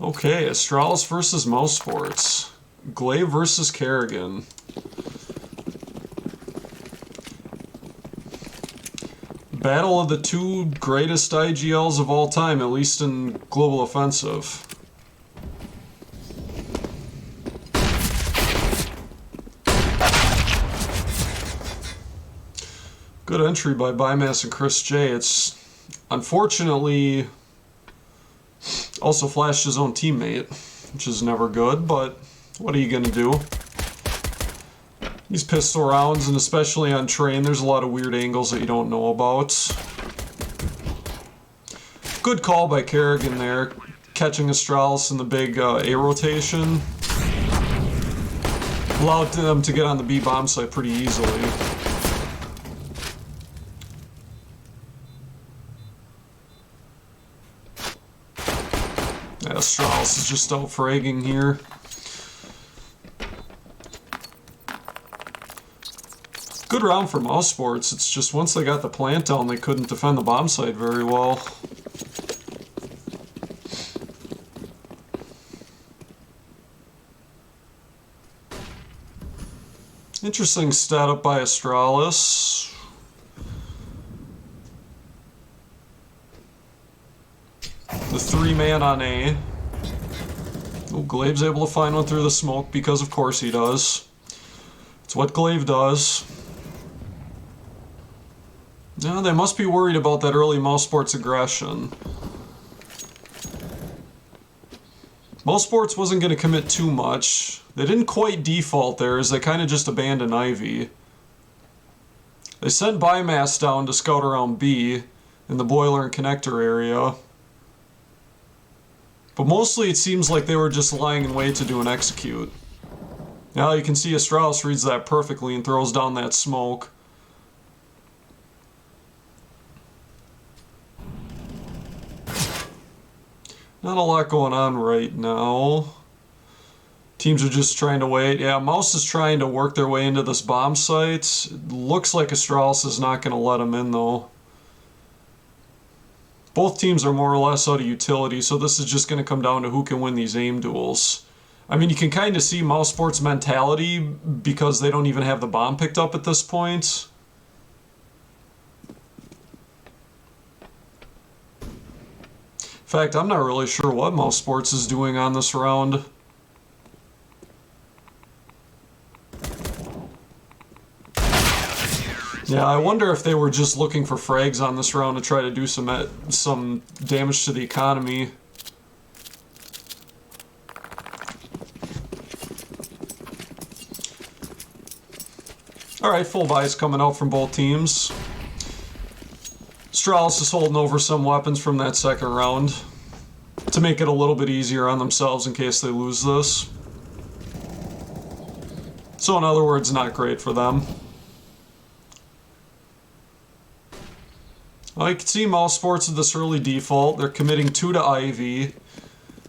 Okay, Astralis versus Mouse Sports. Glaive versus Kerrigan. Battle of the two greatest IGLs of all time, at least in Global Offensive. Good entry by Bymass and Chris J. It's unfortunately also flashed his own teammate, which is never good, but what are you going to do? These pistol rounds, and especially on train, there's a lot of weird angles that you don't know about. Good call by Kerrigan there, catching Astralis in the big A rotation. Allowed them to get on the B bomb site pretty easily. Yeah, Astralis is just out fragging here. Good round for Mouse Sports. It's just once they got the plant down, they couldn't defend the bomb site very well. Interesting stat up by Astralis. The 3-man on A. Oh, Glaive's able to find one through the smoke because of course he does. It's what Glaive does. Yeah, they must be worried about that early Mouse Sports aggression. Mouse Sports wasn't going to commit too much. They didn't quite default there, as they kind of just abandoned Ivy. They sent Bymass down to scout around B in the boiler and connector area. But mostly it seems like they were just lying in wait to do an execute. Now you can see Astralis reads that perfectly and throws down that smoke. Not a lot going on right now. Teams are just trying to wait. Yeah, Mouse is trying to work their way into this bomb site. It looks like Astralis is not going to let them in, though. Both teams are more or less out of utility, so this is just going to come down to who can win these aim duels. I mean, you can kind of see Mouse Sports' mentality because they don't even have the bomb picked up at this point. In fact, I'm not really sure what Mouse Sports is doing on this round. Yeah, I wonder if they were just looking for frags on this round to try to do some damage to the economy. Alright, full buys coming out from both teams. Astralis is holding over some weapons from that second round to make it a little bit easier on themselves in case they lose this. So in other words, not great for them. I can see Mouse Sports with this early default. They're committing 2 to Ivy.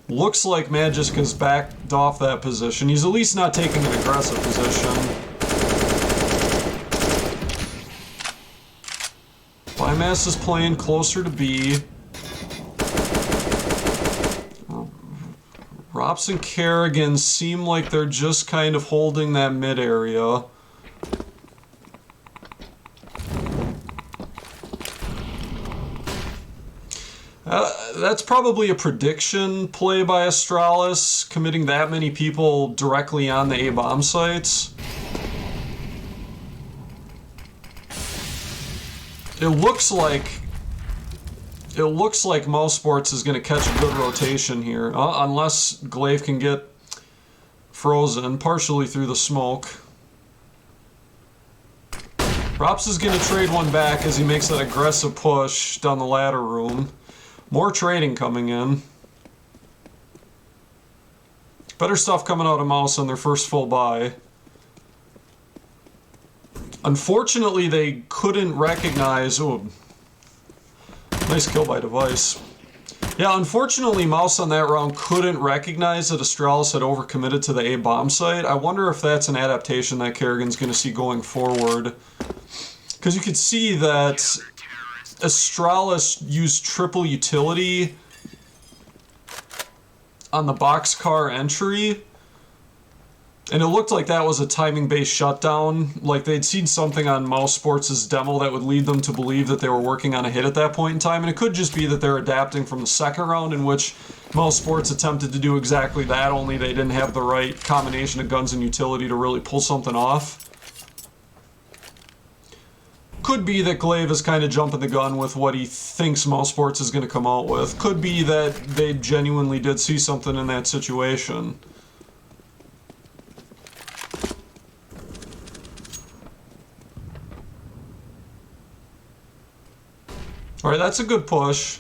Looks like Magisk has backed off that position. He's at least not taking an aggressive position. Bymass is playing closer to B. Rops and Kerrigan seem like they're just kind of holding that mid area. That's probably a prediction play by Astralis, committing that many people directly on the A-bomb sites. It looks like Mouse Sports is going to catch a good rotation here, unless Glaive can get frozen partially through the smoke. Rops is going to trade one back as he makes that aggressive push down the ladder room. More trading coming in. Better stuff coming out of Mouse on their first full buy. Unfortunately, they couldn't recognize... Oh, nice kill by Device. Yeah, unfortunately, Mouse on that round couldn't recognize that Astralis had overcommitted to the A bomb site. I wonder if that's an adaptation that Kerrigan's going to see going forward. Because you could see that Astralis used triple utility on the boxcar entry. And it looked like that was a timing-based shutdown. Like they'd seen something on Mouse Sports' demo that would lead them to believe that they were working on a hit at that point in time. And it could just be that they're adapting from the second round, in which Mouse Sports attempted to do exactly that, only they didn't have the right combination of guns and utility to really pull something off. Could be that Glaive is kind of jumping the gun with what he thinks Mouse Sports is going to come out with. Could be that they genuinely did see something in that situation. Alright, that's a good push.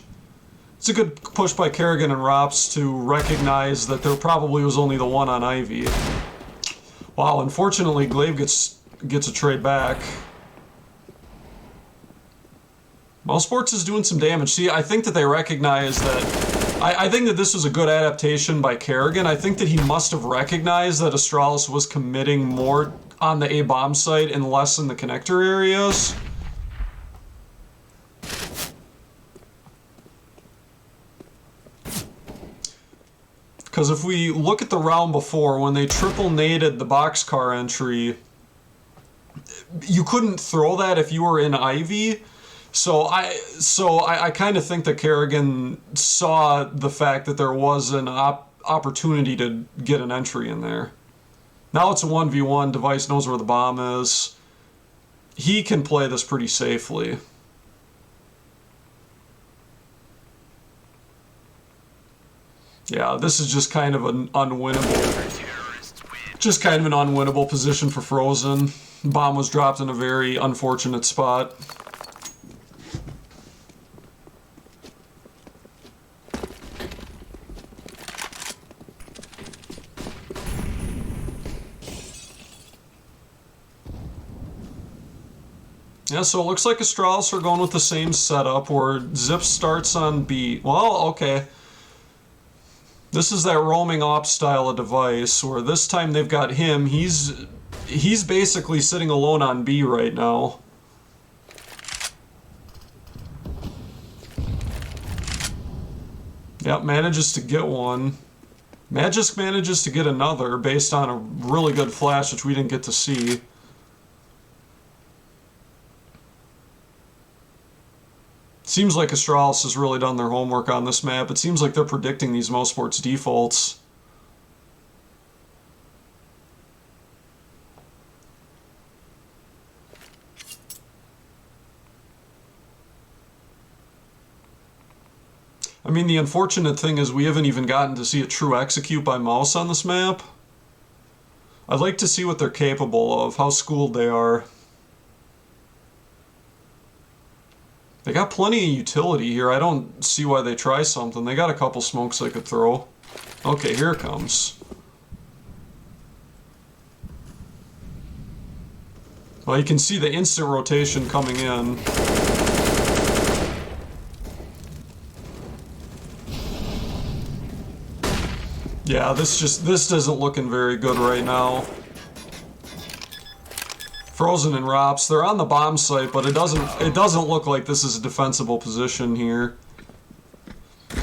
It's a good push by Kerrigan and Rops to recognize that there probably was only the one on Ivy. Wow, unfortunately Glaive gets a trade back. Mouse Sports is doing some damage. See, I think that they recognize that... I think that this was a good adaptation by Kerrigan. I think that he must have recognized that Astralis was committing more on the A-bomb site and less in the connector areas. Because if we look at the round before, when they triple naded the boxcar entry, you couldn't throw that if you were in Ivy. So I kind of think that Kerrigan saw the fact that there was an opportunity to get an entry in there. Now it's a 1v1, Device knows where the bomb is. He can play this pretty safely. Yeah, this is just kind of an unwinnable... Just kind of an unwinnable position for Frozen. Bomb was dropped in a very unfortunate spot. Yeah, so it looks like Astralis are going with the same setup where Zip starts on B. Well, okay. This is that roaming op style of device where this time they've got him. He's basically sitting alone on B right now. Yep, manages to get one. Magisk manages to get another based on a really good flash, which we didn't get to see. Seems like Astralis has really done their homework on this map. It seems like they're predicting these Mouse Sports defaults. I mean, the unfortunate thing is we haven't even gotten to see a true execute by Mouse on this map. I'd like to see what they're capable of, how schooled they are. They got plenty of utility here. I don't see why they try something. They got a couple smokes they could throw. Okay, here it comes. Well, you can see the instant rotation coming in. Yeah, this isn't looking very good right now. Frozen and Rops, they're on the bomb site, but it doesn't look like this is a defensible position here.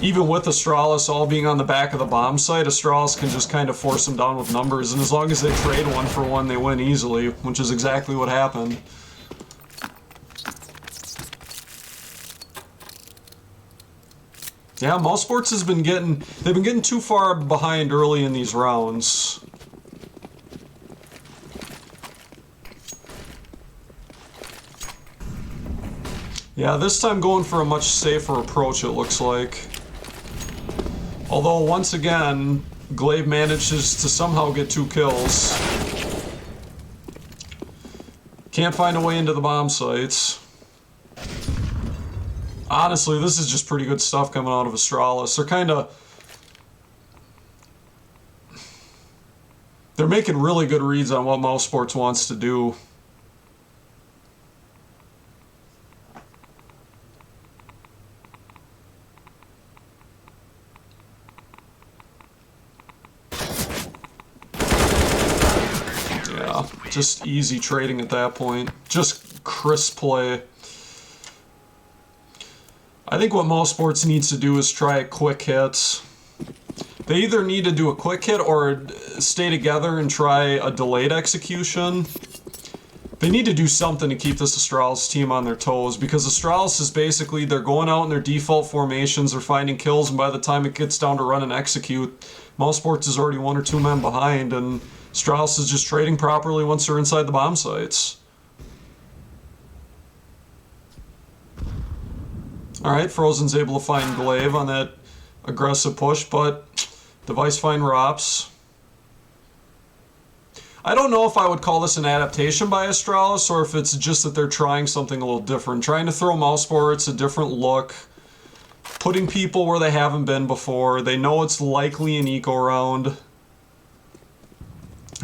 Even with Astralis all being on the back of the bomb site, Astralis can just kind of force them down with numbers, and as long as they trade one for one, they win easily, which is exactly what happened. Yeah, Mouse Sports they've been getting too far behind early in these rounds. Yeah, this time going for a much safer approach, it looks like. Although, once again, Glaive manages to somehow get 2 kills. Can't find a way into the bomb sites. Honestly, this is just pretty good stuff coming out of Astralis. They're making really good reads on what Mouse Sports wants to do. Just easy trading at that point. Just crisp play. I think what Mouse Sports needs to do is try quick hits. They either need to do a quick hit or stay together and try a delayed execution. They need to do something to keep this Astralis team on their toes, because Astralis is basically, they're going out in their default formations, they're finding kills, and by the time it gets down to run and execute, Mousesports is already 1 or 2 men behind, and Astralis is just trading properly once they're inside the bomb sites. Alright, Frozen's able to find Glaive on that aggressive push, but Device find Rops. I don't know if I would call this an adaptation by Astralis, or if it's just that they're trying something a little different. Trying to throw Mousesports a different look. Putting people where they haven't been before. They know it's likely an eco round. It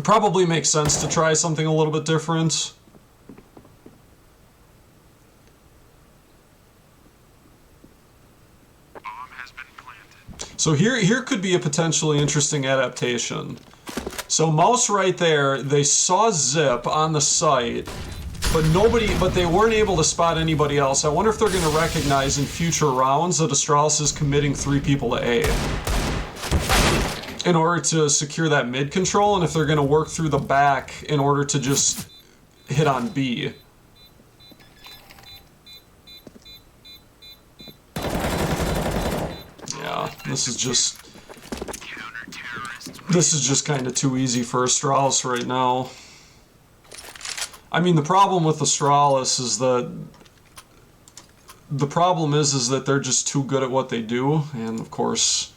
probably makes sense to try something a little bit different. So here could be a potentially interesting adaptation. So Mouse right there, they saw Zip on the site, but they weren't able to spot anybody else. I wonder if they're going to recognize in future rounds that Astralis is committing 3 people to A in order to secure that mid control, and if they're going to work through the back in order to just hit on B. Yeah, this is just kind of too easy for Astralis right now. I mean, the problem with Astralis is that they're just too good at what they do, and of course,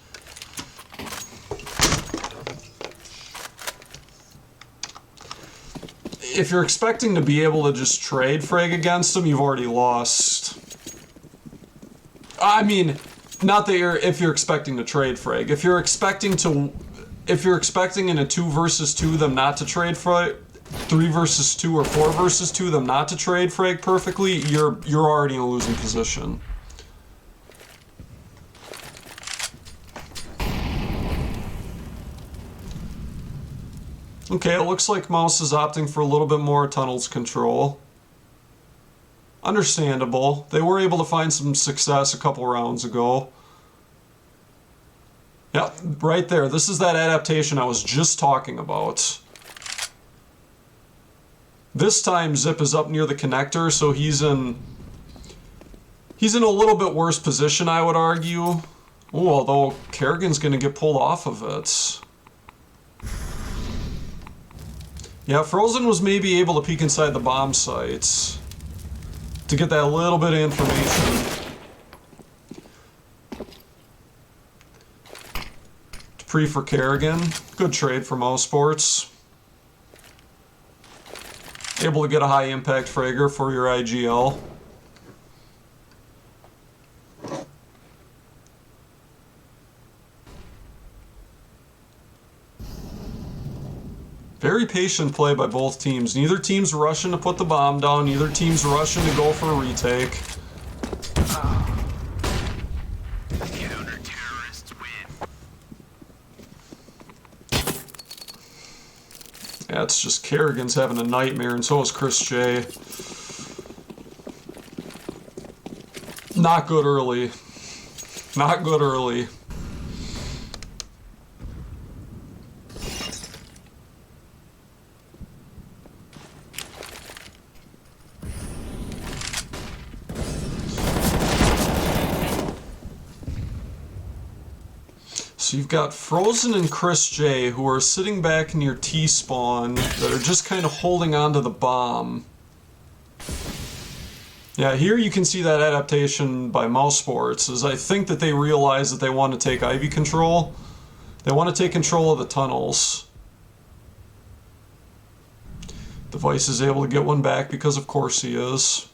if you're expecting to be able to just trade frag against them, you've already lost. I mean, not that if you're expecting to trade frag. If you're expecting in a 2 versus 2 them not to trade frag, 3 versus 2 or 4 versus 2 them not to trade frag perfectly, you're already in a losing position. Okay, it looks like Mouse is opting for a little bit more tunnels control. Understandable. They were able to find some success a couple rounds ago. Yep, right there. This is that adaptation I was just talking about. This time Zip is up near the connector, so he's in a little bit worse position, I would argue. Oh, although Kerrigan's going to get pulled off of it. Yeah, Frozen was maybe able to peek inside the bomb sites to get that little bit of information. Pre for Kerrigan. Good trade for Mousesports. Able to get a high impact fragger for your IGL. Very patient play by both teams. Neither team's rushing to put the bomb down. Neither team's rushing to go for a retake. Yeah, it's just Kerrigan's having a nightmare, and so is Chris J. Not good early. Not good early. So you've got Frozen and Chris J, who are sitting back near T-spawn, that are just kind of holding on to the bomb. Yeah, here you can see that adaptation by Mousesports, is I think that they realize that they want to take Ivy control. They want to take control of the tunnels. Device is able to get one back because of course he is.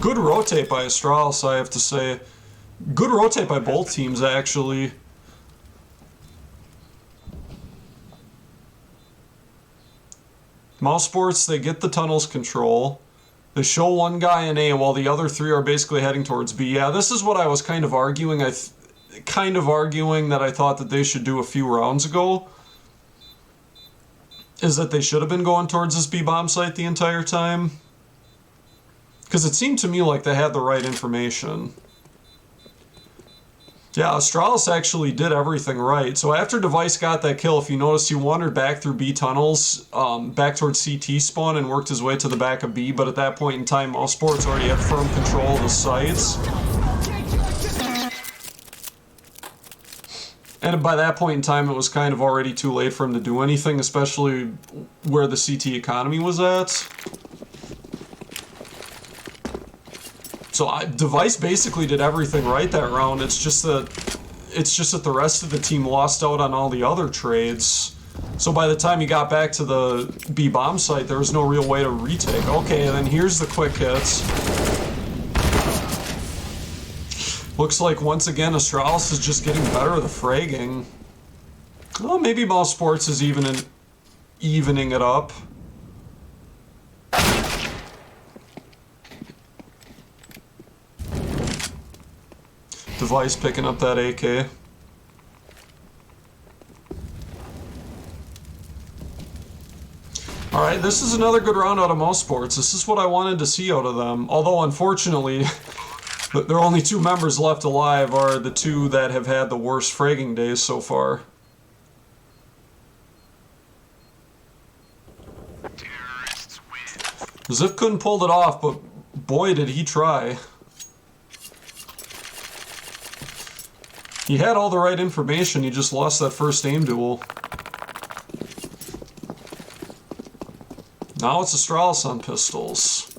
Good rotate by Astralis, I have to say. Good rotate by both teams, actually. Mousesports, they get the tunnels control. They show one guy in A while the other 3 are basically heading towards B. Yeah, this is what I was kind of arguing. Kind of arguing that I thought that they should do a few rounds ago. Is that they should have been going towards this B bomb site the entire time. Because it seemed to me like they had the right information. Yeah, Astralis actually did everything right. So after Device got that kill, if you notice, he wandered back through B tunnels, back towards CT spawn, and worked his way to the back of B, but at that point in time, Mousesports already had firm control of the sites. And by that point in time, it was kind of already too late for him to do anything, especially where the CT economy was at. So Device basically did everything right that round. It's just that the rest of the team lost out on all the other trades. So by the time he got back to the B bomb site, there was no real way to retake. Okay, and then here's the quick hits. Looks like once again Astralis is just getting better at the fragging. Oh, maybe Mousesports is evening it up. Device picking up that AK. Alright, this is another good round out of Mousesports. This is what I wanted to see out of them. Although, unfortunately, their only two members left alive are the two that have had the worst fragging days so far. Zip couldn't pull it off, but boy did he try. He had all the right information, he just lost that first aim duel. Now it's Astralis on pistols.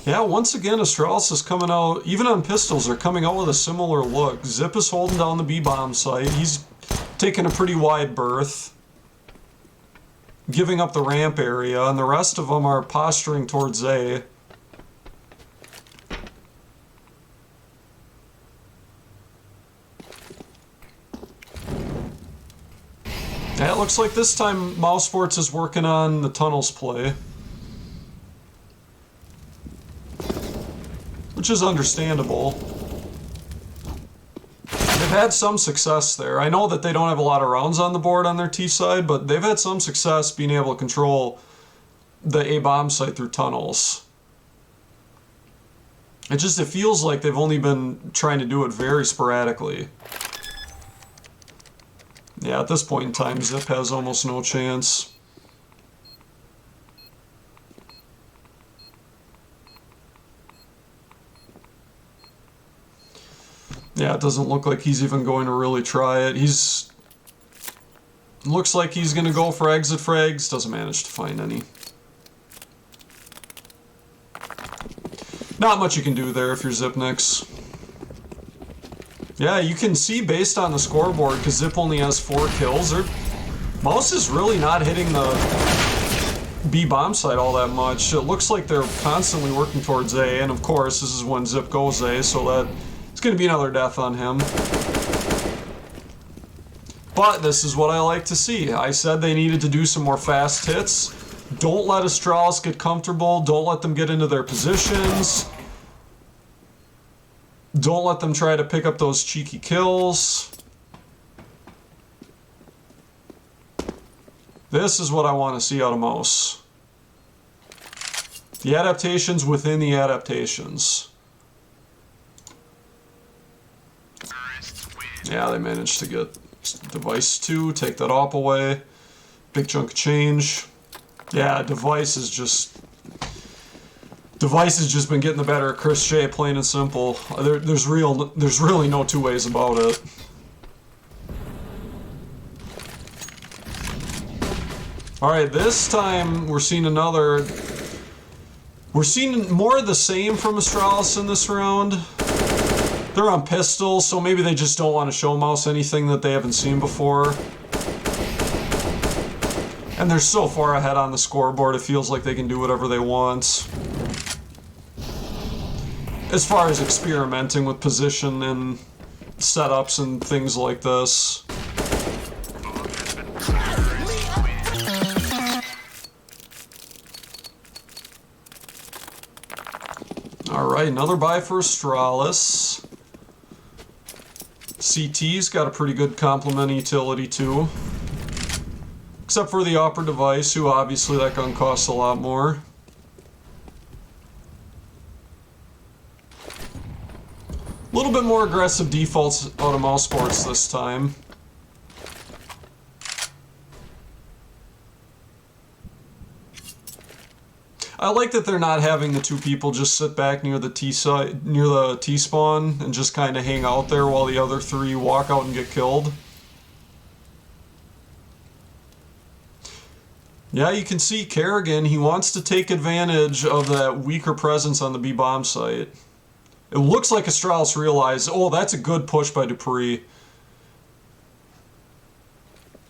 Yeah, once again Astralis is coming out, even on pistols, they're coming out with a similar look. Zip is holding down the B-bomb site, he's taking a pretty wide berth, giving up the ramp area, and the rest of them are posturing towards A. Yeah, it looks like this time Mousesports is working on the tunnels play. Which is understandable. They've had some success there. I know that they don't have a lot of rounds on the board on their T side, but they've had some success being able to control the A bomb site through tunnels. It feels like they've only been trying to do it very sporadically. Yeah, at this point in time, Zip has almost no chance. Yeah, it doesn't look like he's even going to really try it. Looks like he's going to go for exit frags. Doesn't manage to find any. Not much you can do there if you're Zipnix. Yeah, you can see based on the scoreboard, because Zip only has 4 kills. Mouse is really not hitting the B bomb site all that much. It looks like they're constantly working towards A, and of course, this is when Zip goes A, so that it's going to be another death on him. But this is what I like to see. I said they needed to do some more fast hits. Don't let Astralis get comfortable. Don't let them get into their positions. Don't let them try to pick up those cheeky kills. This is what I want to see out of Mouse. The adaptations within the adaptations. Yeah, they managed to get Device 2, take that op away. Big chunk of change. Yeah, Device has just been getting the better of Chris J, plain and simple. There's really no two ways about it. Alright, this time we're seeing more of the same from Astralis in this round. They're on pistols, so maybe they just don't want to show Mouse anything that they haven't seen before. And they're so far ahead on the scoreboard, it feels like they can do whatever they want. As far as experimenting with position and setups and things like this. Alright, another buy for Astralis. CT's got a pretty good complement utility too. Except for the upper device, who obviously that gun costs a lot more. A little bit more aggressive defaults out of mouse sports this time. I like that they're not having the two people just sit back near the T-spawn and just kind of hang out there while the other three walk out and get killed. Yeah, you can see Kerrigan, he wants to take advantage of that weaker presence on the B-bomb site. It looks like Astralis realized, oh, that's a good push by Dupree.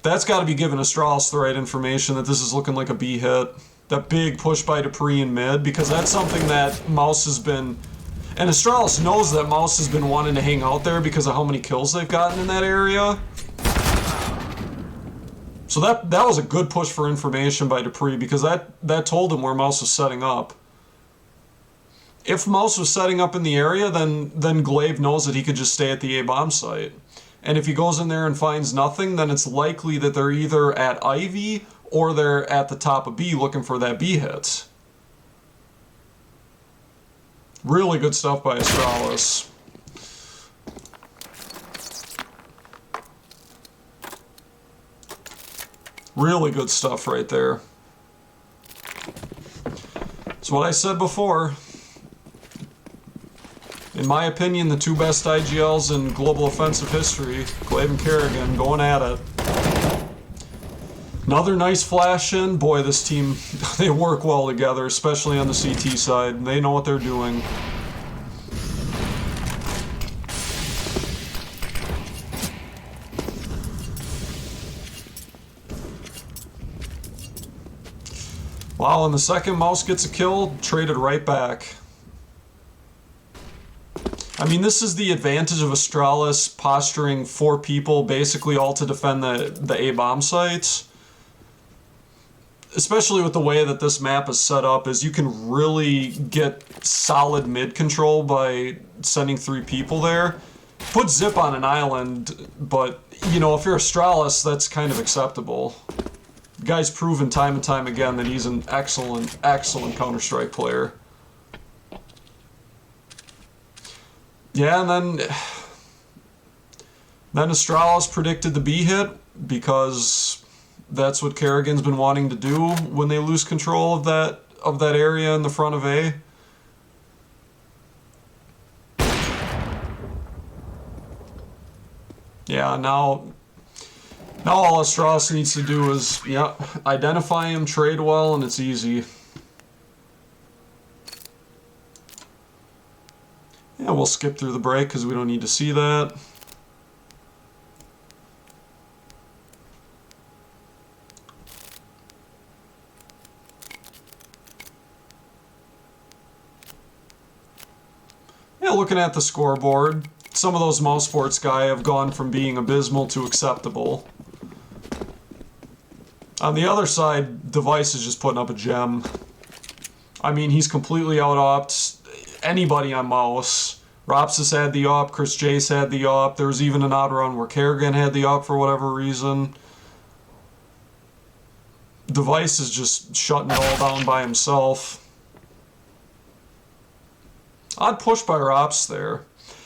That's got to be giving Astralis the right information that this is looking like a B hit. That big push by Dupree in mid, because that's something that Mouse has been... And Astralis knows that Mouse has been wanting to hang out there because of how many kills they've gotten in that area. So that was a good push for information by Dupree, because that told him where Mouse was setting up. If Mouse was setting up in the area, then Glaive knows that he could just stay at the A-bomb site. And if he goes in there and finds nothing, then it's likely that they're either at Ivy or they're at the top of B looking for that B hit. Really good stuff by Astralis. Really good stuff right there. It's what I said before. In my opinion, the two best IGLs in global offensive history, Glaive and Kerrigan, going at it. Another nice flash in. Boy, this team, they work well together, especially on the CT side. They know what they're doing. Wow, and the second Mouse gets a kill, traded right back. I mean, this is the advantage of Astralis posturing 4 people, basically all to defend the A-bomb sites. Especially with the way that this map is set up, is you can really get solid mid control by sending 3 people there. Put Zip on an island, but, you know, if you're Astralis, that's kind of acceptable. The guy's proven time and time again that he's an excellent, excellent Counter-Strike player. Yeah, and then Astralis predicted the B hit, because that's what Kerrigan's been wanting to do when they lose control of that area in the front of A. Yeah, now all Astralis needs to do is, yeah, identify him, trade well, and it's easy. Yeah, we'll skip through the break because we don't need to see that. Yeah, looking at the scoreboard, some of those mouse sports guys have gone from being abysmal to acceptable. On the other side, Device is just putting up a gem. I mean, he's completely out-opt anybody on mouse. Ropsis had the op, Chris Jace had the op, there was even an odd run where Kerrigan had the op for whatever reason. Device is just shutting it all down by himself. Odd push by Rops there.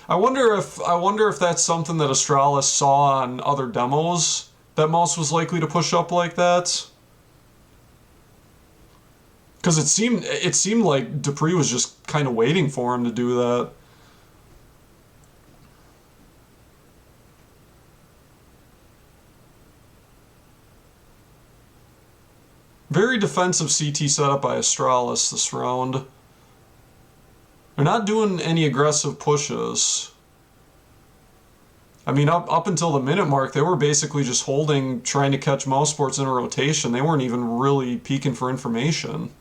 I wonder if that's something that Astralis saw on other demos, that Mouse was likely to push up like that. Because it seemed like Dupree was just kind of waiting for him to do that. Very defensive CT setup by Astralis this round. They're not doing any aggressive pushes. I mean, up until the minute mark, they were basically just holding, trying to catch mouse sports in a rotation. They weren't even really peeking for information.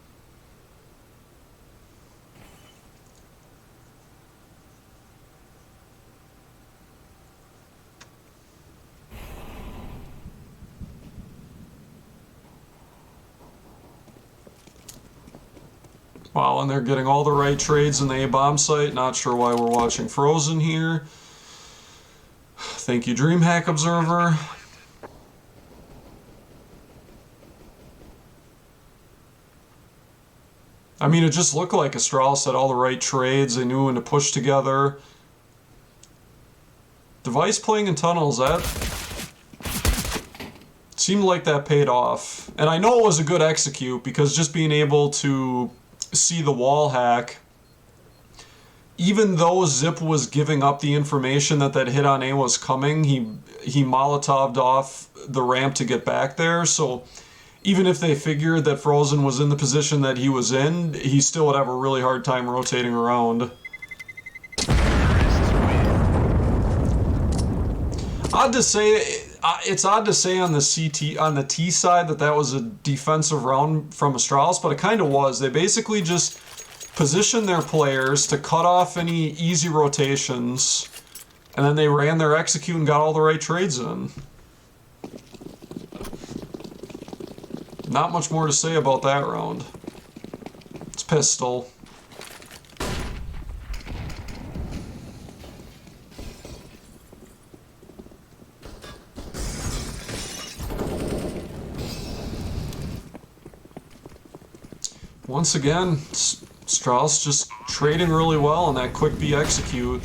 Wow, and they're getting all the right trades in the A-bomb site. Not sure why we're watching Frozen here. Thank you, DreamHack Observer. I mean, it just looked like Astralis had all the right trades. They knew when to push together. Device playing in tunnels, that seemed like that paid off. And I know it was a good execute, because just being able to see the wall hack, even though Zip was giving up the information that that hit on A was coming, he Molotov'd off the ramp to get back there. So even if they figured that Frozen was in the position that he was in, he still would have a really hard time rotating around. Odd to say, it's odd to say on the T side that was a defensive round from Astralis, but it kind of was. They basically just positioned their players to cut off any easy rotations, and then they ran their execute and got all the right trades in. Not much more to say about that round. It's pistol. Once again, Strauss just trading really well on that quick B execute.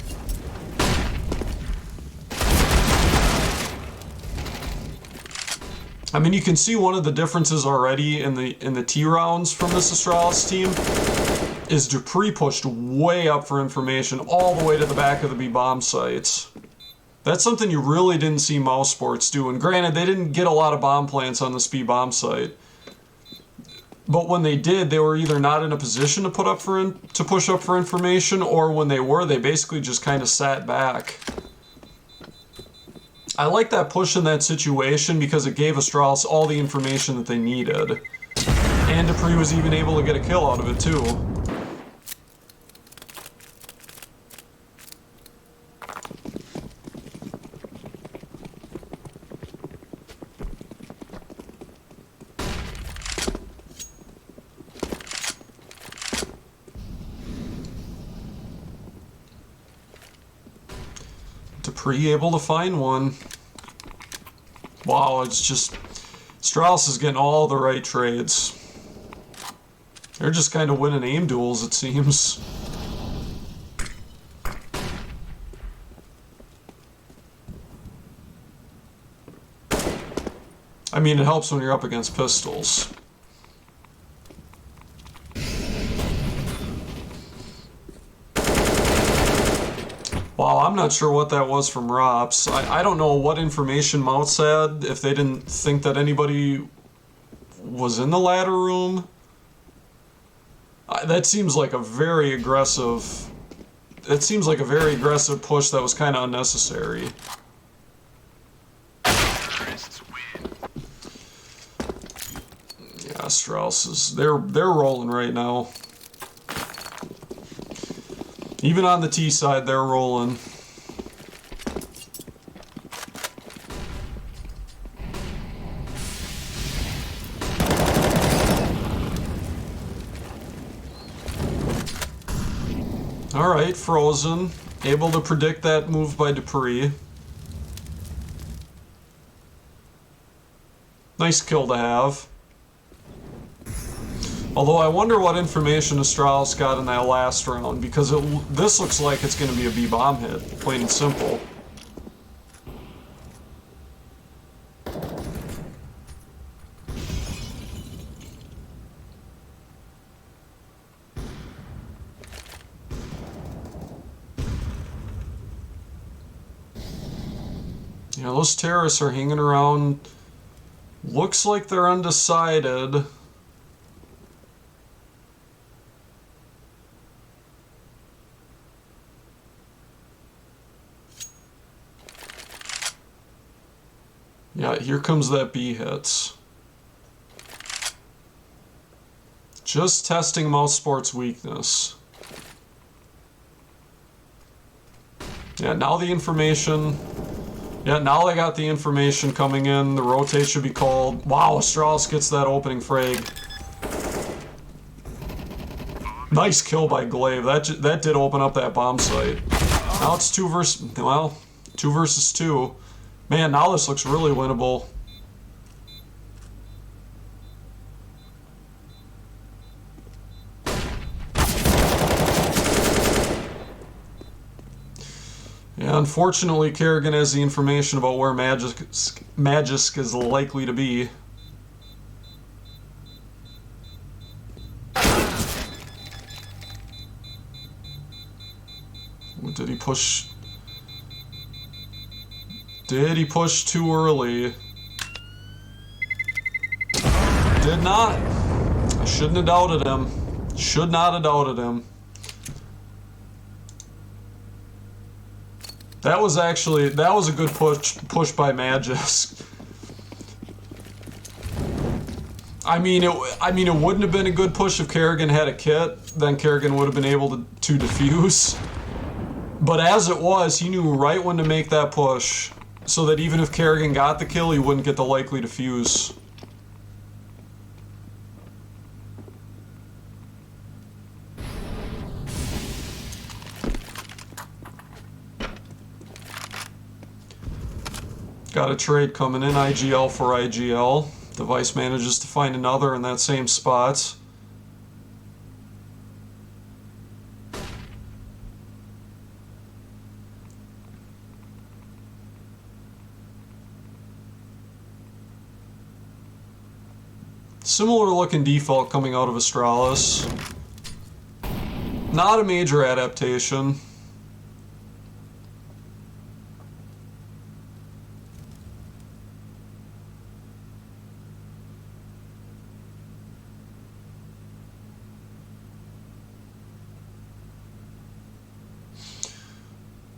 I mean, you can see one of the differences already in the T rounds from this Astralis team is Dupree pushed way up for information all the way to the back of the B bomb sites. That's something you really didn't see Mouse Sports do. And granted, they didn't get a lot of bomb plants on this B bomb site. But when they did, they were either not in a position to push up for information, or when they were, they basically just kind of sat back. I like that push in that situation because it gave Astralis all the information that they needed. And Dupree was even able to get a kill out of it too. Dupree able to find one. Wow, it's just... Strauss is getting all the right trades. They're just kind of winning aim duels, it seems. I mean, it helps when you're up against pistols. Wow, I'm not sure what that was from Rops. I don't know what information Mouse had, if they didn't think that anybody was in the ladder room. That seems like a very aggressive... That seems like a very aggressive push that was kind of unnecessary. Yeah, Strauss is... They're rolling right now. Even on the T side, they're rolling. Alright, Frozen. Able to predict that move by Dupree. Nice kill to have. Although I wonder what information Astralis got in that last round, because this looks like it's going to be a B-bomb hit, plain and simple. Yeah, those terrorists are hanging around. Looks like they're undecided. Yeah, here comes that B hits. Just testing Mouse Sports' weakness. Yeah, now the information... Yeah, now they got the information coming in. The rotate should be called. Wow, Astralis gets that opening frag. Nice kill by Glaive. That did open up that bomb site. Now it's 2 versus 2. Man, now this looks really winnable. Yeah, unfortunately, Kerrigan has the information about where Magisk is likely to be. Did he push? Did he push too early? Did not. I shouldn't have doubted him. Should not have doubted him. That was a good push by Magisk. I mean, it wouldn't have been a good push if Kerrigan had a kit. Then Kerrigan would have been able to defuse. But as it was, he knew right when to make that push, so that even if Kerrigan got the kill, he wouldn't get the likely defuse. Got a trade coming in, IGL for IGL. Device manages to find another in that same spot. Similar looking default coming out of Astralis. Not a major adaptation.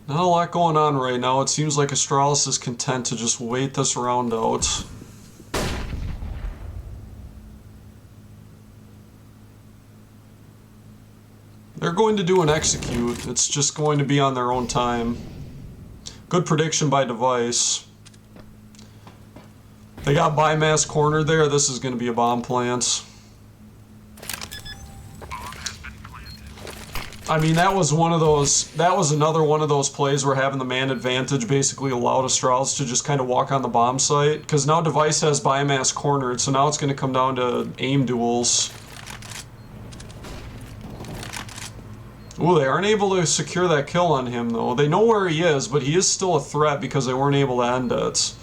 Not a lot going on right now. It seems like Astralis is content to just wait this round out. They're going to do an execute. It's just going to be on their own time. Good prediction by Device. They got biomass cornered there. This is going to be a bomb plant. I mean, that was another one of those plays where having the man advantage basically allowed Astralis to just kind of walk on the bomb site. Because now Device has biomass cornered, so now it's going to come down to aim duels. Ooh, they aren't able to secure that kill on him, though. They know where he is, but he is still a threat because they weren't able to end it.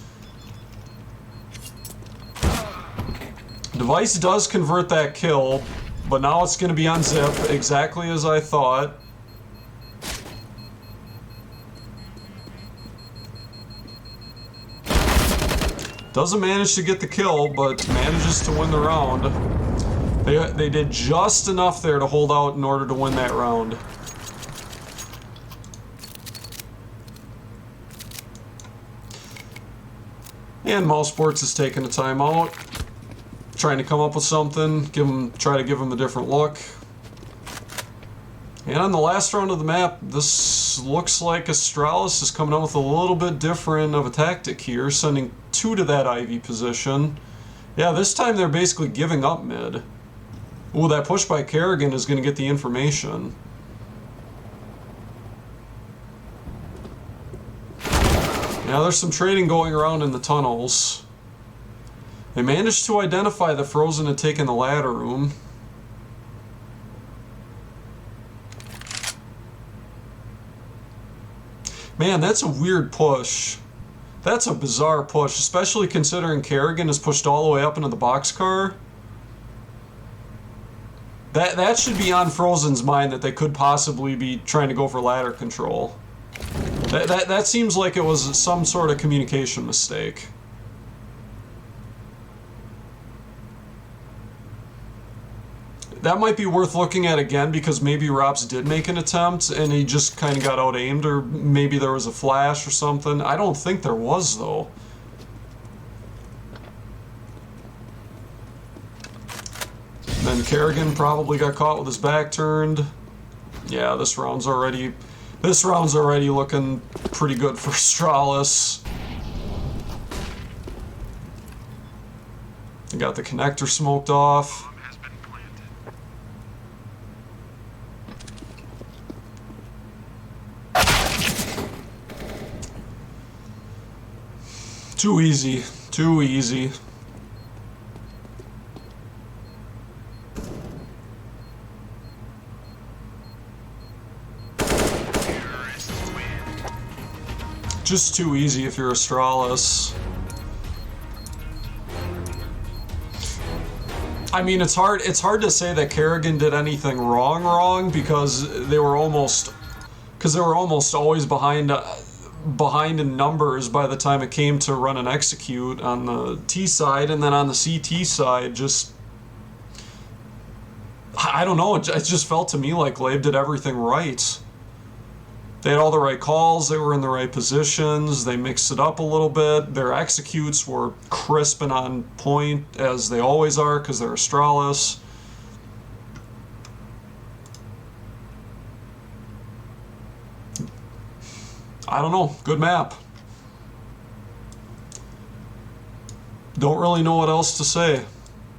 Device does convert that kill, but now it's going to be on Zip, exactly as I thought. Doesn't manage to get the kill, but manages to win the round. They did just enough there to hold out in order to win that round. And Mousesports is taking a timeout, trying to come up with something, try to give him a different look. And on the last round of the map, this looks like Astralis is coming out with a little bit different of a tactic here, sending 2 to that Ivy position. Yeah, this time they're basically giving up mid. Ooh, that push by Kerrigan is going to get the information. Now there's some trading going around in the tunnels. They managed to identify that Frozen had taken the ladder room. Man, that's a weird push. That's a bizarre push, especially considering Kerrigan is pushed all the way up into the boxcar. That should be on Frozen's mind that they could possibly be trying to go for ladder control. That seems like it was some sort of communication mistake. That might be worth looking at again because maybe Rops did make an attempt and he just kind of got out-aimed, or maybe there was a flash or something. I don't think there was, though. Then Kerrigan probably got caught with his back turned. Yeah, this round's already looking pretty good for Astralis. They got the connector smoked off. Too easy. Too easy. Just too easy if you're Astralis. I mean, it's hard to say that Kerrigan did anything wrong because they were almost always behind in numbers by the time it came to run and execute on the T side, and then on the CT side, just I don't know, it just felt to me like Glaive did everything right. They had all the right calls, they were in the right positions, they mixed it up a little bit, their executes were crisp and on point, as they always are, because they're Astralis. I don't know, good map. Don't really know what else to say.